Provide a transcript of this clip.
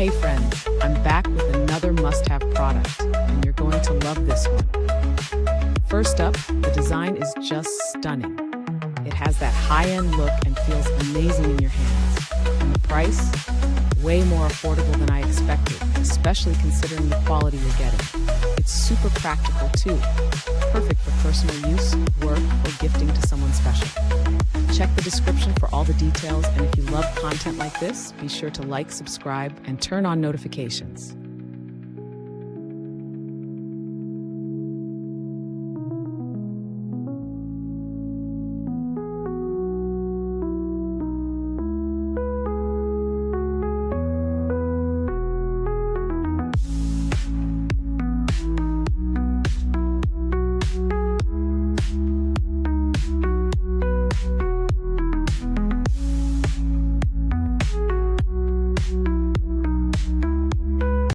Hey friends, I'm back with another must-have product, and you're going to love this one. First up, the design is just stunning. It has that high-end look and feels amazing in your hands. And the price? Way more affordable than I expected, especially considering the quality you're getting. It's super practical too, perfect for personal use, work, or gifting to someone special. Check the description for all the details, and if you love content like this, be sure to like, subscribe, and turn on notifications.